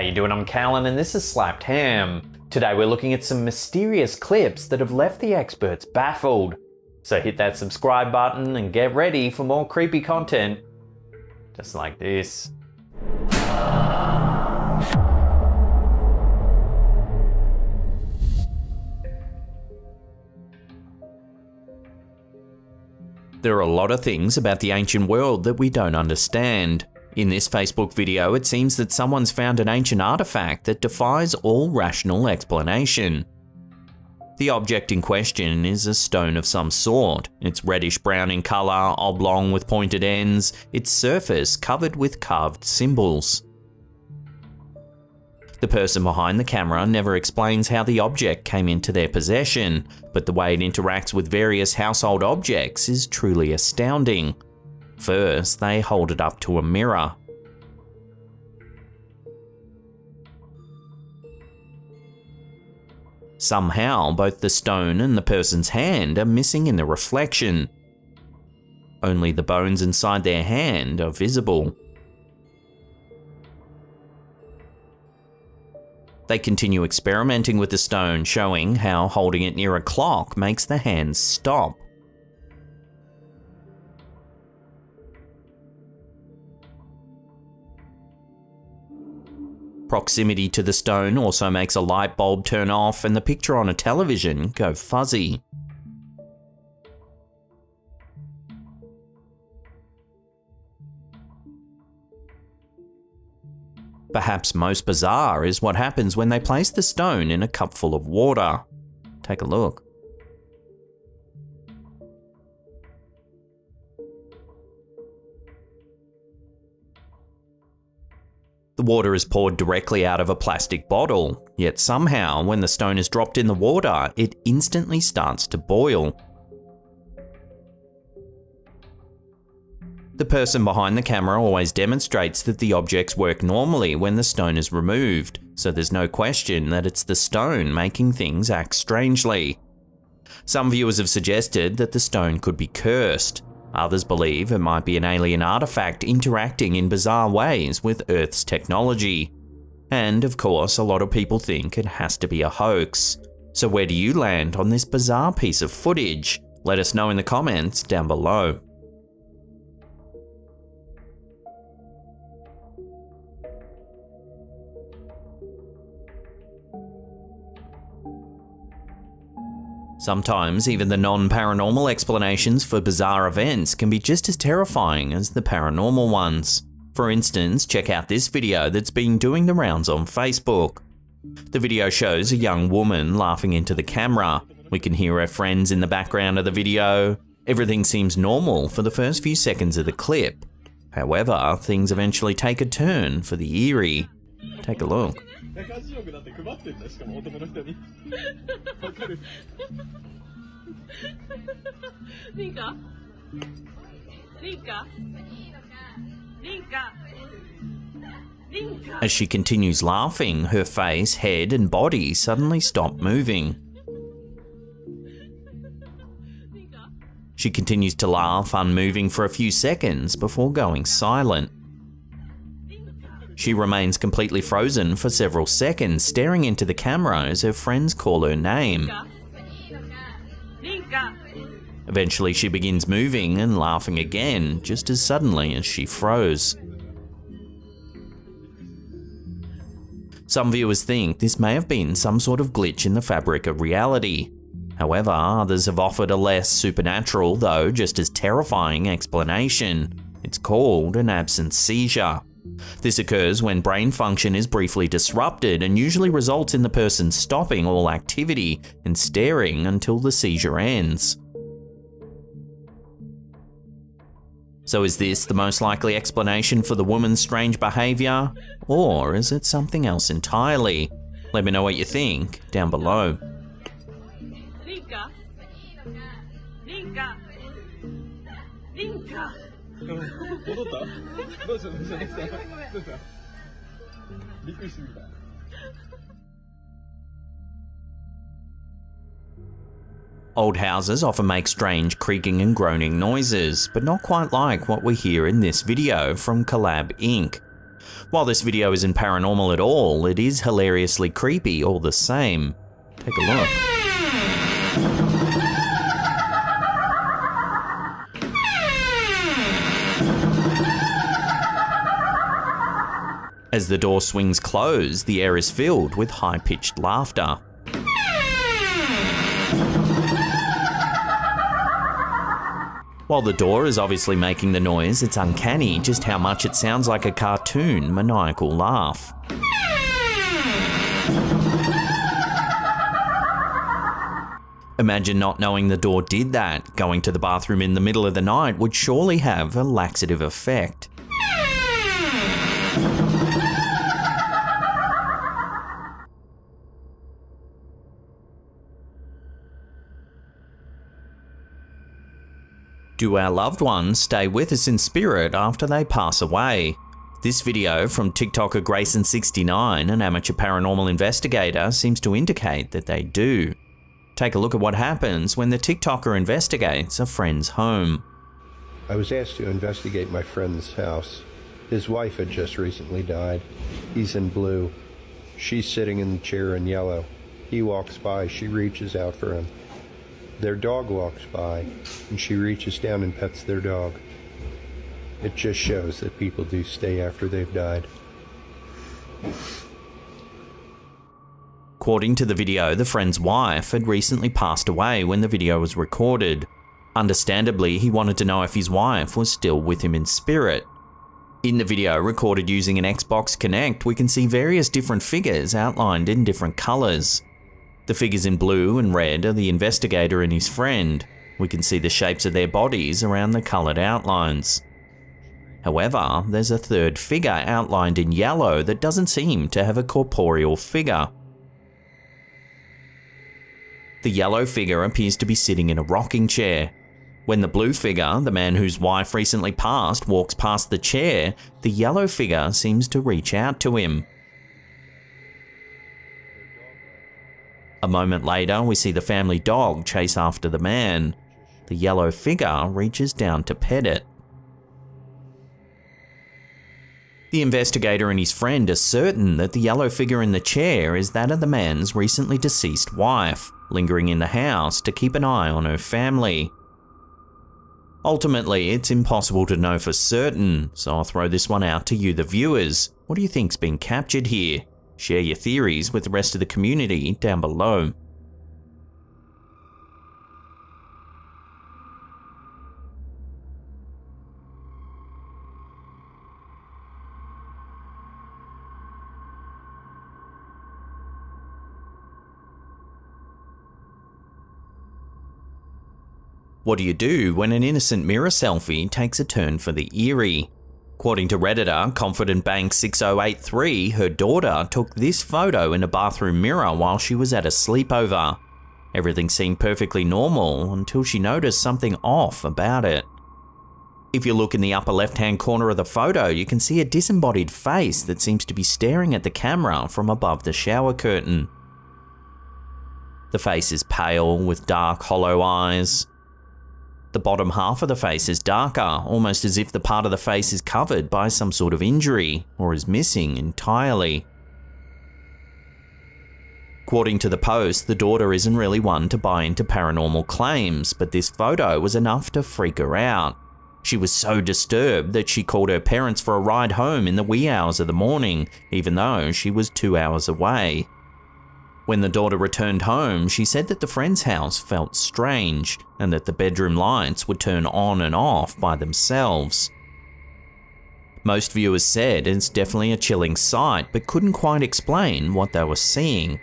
you doing? I'm Callan and this is Slapped Ham. Today we're looking at some mysterious clips that have left the experts baffled. So hit that subscribe button and get ready for more creepy content, just like this. There are a lot of things about the ancient world that we don't understand. In this Facebook video, it seems that someone's found an ancient artifact that defies all rational explanation. The object in question is a stone of some sort. It's reddish-brown in colour, oblong with pointed ends, its surface covered with carved symbols. The person behind the camera never explains how the object came into their possession, but the way it interacts with various household objects is truly astounding. First, they hold it up to a mirror. Somehow, both the stone and the person's hand are missing in the reflection. Only the bones inside their hand are visible. They continue experimenting with the stone, showing how holding it near a clock makes the hands stop. Proximity to the stone also makes a light bulb turn off and the picture on a television go fuzzy. Perhaps most bizarre is what happens when they place the stone in a cup full of water. Take a look. The water is poured directly out of a plastic bottle, yet somehow when the stone is dropped in the water, it instantly starts to boil. The person behind the camera always demonstrates that the objects work normally when the stone is removed, so there's no question that it's the stone making things act strangely. Some viewers have suggested that the stone could be cursed. Others believe it might be an alien artifact interacting in bizarre ways with Earth's technology. And of course, a lot of people think it has to be a hoax. So where do you land on this bizarre piece of footage? Let us know in the comments down below. Sometimes even the non-paranormal explanations for bizarre events can be just as terrifying as the paranormal ones. For instance, check out this video that's been doing the rounds on Facebook. The video shows a young woman laughing into the camera. We can hear her friends in the background of the video. Everything seems normal for the first few seconds of the clip. However, things eventually take a turn for the eerie. Take a look. As she continues laughing, her face, head and body suddenly stop moving. She continues to laugh, unmoving for a few seconds before going silent. She remains completely frozen for several seconds, staring into the camera as her friends call her name. Eventually she begins moving and laughing again, just as suddenly as she froze. Some viewers think this may have been some sort of glitch in the fabric of reality. However, others have offered a less supernatural, though just as terrifying explanation. It's called an absence seizure. This occurs when brain function is briefly disrupted and usually results in the person stopping all activity and staring until the seizure ends. So is this the most likely explanation for the woman's strange behaviour? Or is it something else entirely? Let me know what you think down below. Old houses often make strange creaking and groaning noises, but not quite like what we hear in this video from Collab Inc. While this video isn't paranormal at all, it is hilariously creepy all the same. Take a look. As the door swings closed, the air is filled with high-pitched laughter. While the door is obviously making the noise, it's uncanny just how much it sounds like a cartoon maniacal laugh. Imagine not knowing the door did that. Going to the bathroom in the middle of the night would surely have a laxative effect. Do our loved ones stay with us in spirit after they pass away? This video from TikToker Grayson69, an amateur paranormal investigator, seems to indicate that they do. Take a look at what happens when the TikToker investigates a friend's home. I was asked to investigate my friend's house. His wife had just recently died. He's in blue. She's sitting in the chair in yellow. He walks by, she reaches out for him. Their dog walks by, and she reaches down and pets their dog. It just shows that people do stay after they've died. According to the video, the friend's wife had recently passed away when the video was recorded. Understandably, he wanted to know if his wife was still with him in spirit. In the video, recorded using an Xbox Kinect, we can see various different figures outlined in different colours. The figures in blue and red are the investigator and his friend. We can see the shapes of their bodies around the coloured outlines. However, there's a third figure outlined in yellow that doesn't seem to have a corporeal figure. The yellow figure appears to be sitting in a rocking chair. When the blue figure, the man whose wife recently passed, walks past the chair, the yellow figure seems to reach out to him. A moment later, we see the family dog chase after the man. The yellow figure reaches down to pet it. The investigator and his friend are certain that the yellow figure in the chair is that of the man's recently deceased wife, lingering in the house to keep an eye on her family. Ultimately, it's impossible to know for certain, so I'll throw this one out to you, the viewers. What do you think's been captured here? Share your theories with the rest of the community down below. What do you do when an innocent mirror selfie takes a turn for the eerie? According to Redditor ConfidentBank6083, her daughter took this photo in a bathroom mirror while she was at a sleepover. Everything seemed perfectly normal until she noticed something off about it. If you look in the upper left-hand corner of the photo, you can see a disembodied face that seems to be staring at the camera from above the shower curtain. The face is pale with dark, hollow eyes. The bottom half of the face is darker, almost as if the part of the face is covered by some sort of injury or is missing entirely. According to the post, the daughter isn't really one to buy into paranormal claims, but this photo was enough to freak her out. She was so disturbed that she called her parents for a ride home in the wee hours of the morning, even though she was 2 hours away. When the daughter returned home, she said that the friend's house felt strange and that the bedroom lights would turn on and off by themselves. Most viewers said it's definitely a chilling sight, but couldn't quite explain what they were seeing.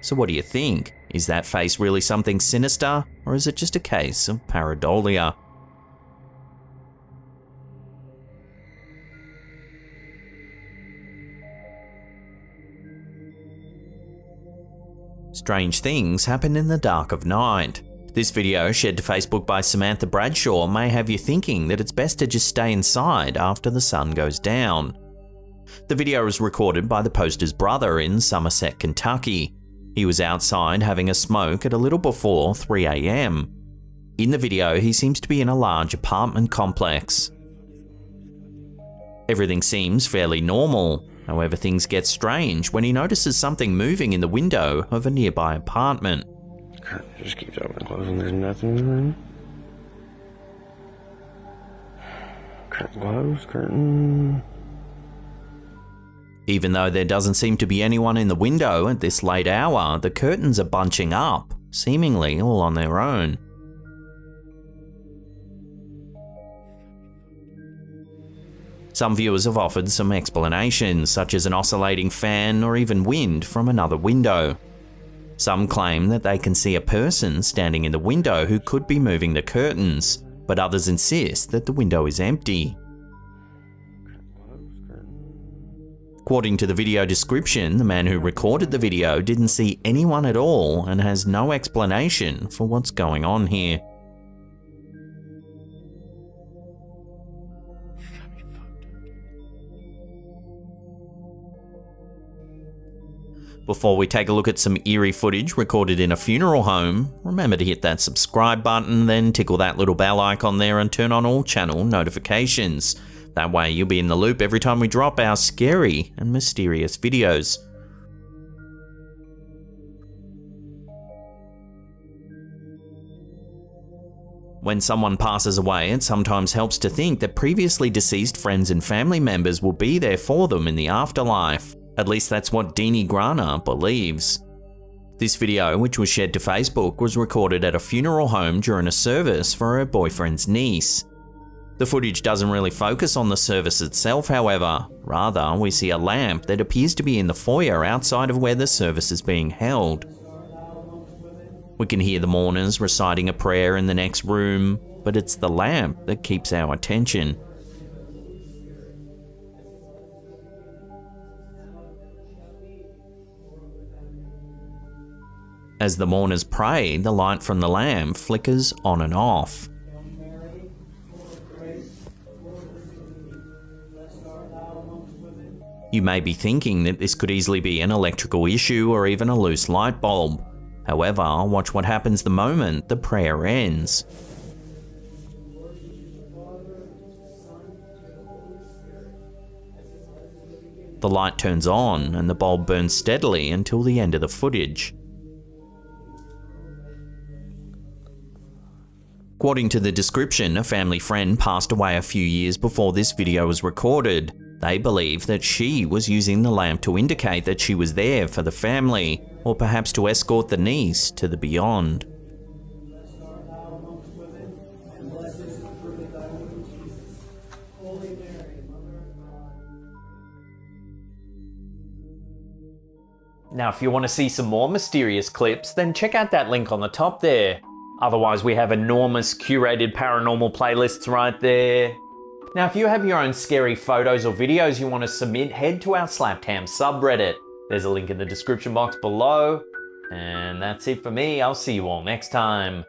So what do you think? Is that face really something sinister, or is it just a case of pareidolia? Strange things happen in the dark of night. This video, shared to Facebook by Samantha Bradshaw, may have you thinking that it's best to just stay inside after the sun goes down. The video was recorded by the poster's brother in Somerset, Kentucky. He was outside having a smoke at a little before 3 AM. In the video, he seems to be in a large apartment complex. Everything seems fairly normal. However, things get strange when he notices something moving in the window of a nearby apartment. Curtain just keeps opening and closing. There's nothing in there. Curtain closed, curtain. Even though there doesn't seem to be anyone in the window at this late hour, the curtains are bunching up, seemingly all on their own. Some viewers have offered some explanations, such as an oscillating fan or even wind from another window. Some claim that they can see a person standing in the window who could be moving the curtains, but others insist that the window is empty. According to the video description, the man who recorded the video didn't see anyone at all and has no explanation for what's going on here. Before we take a look at some eerie footage recorded in a funeral home, remember to hit that subscribe button, then tickle that little bell icon there and turn on all channel notifications. That way you'll be in the loop every time we drop our scary and mysterious videos. When someone passes away, it sometimes helps to think that previously deceased friends and family members will be there for them in the afterlife. At least that's what Deanie Grana believes. This video, which was shared to Facebook, was recorded at a funeral home during a service for her boyfriend's niece. The footage doesn't really focus on the service itself, however. Rather, we see a lamp that appears to be in the foyer outside of where the service is being held. We can hear the mourners reciting a prayer in the next room, but it's the lamp that keeps our attention. As the mourners pray, the light from the lamp flickers on and off. You may be thinking that this could easily be an electrical issue or even a loose light bulb. However, watch what happens the moment the prayer ends. The light turns on and the bulb burns steadily until the end of the footage. According to the description, a family friend passed away a few years before this video was recorded. They believe that she was using the lamp to indicate that she was there for the family, or perhaps to escort the niece to the beyond. Now, if you want to see some more mysterious clips, then check out that link on the top there. Otherwise, we have enormous curated paranormal playlists right there. Now, if you have your own scary photos or videos you want to submit, head to our Slapped Ham subreddit. There's a link in the description box below. And that's it for me. I'll see you all next time.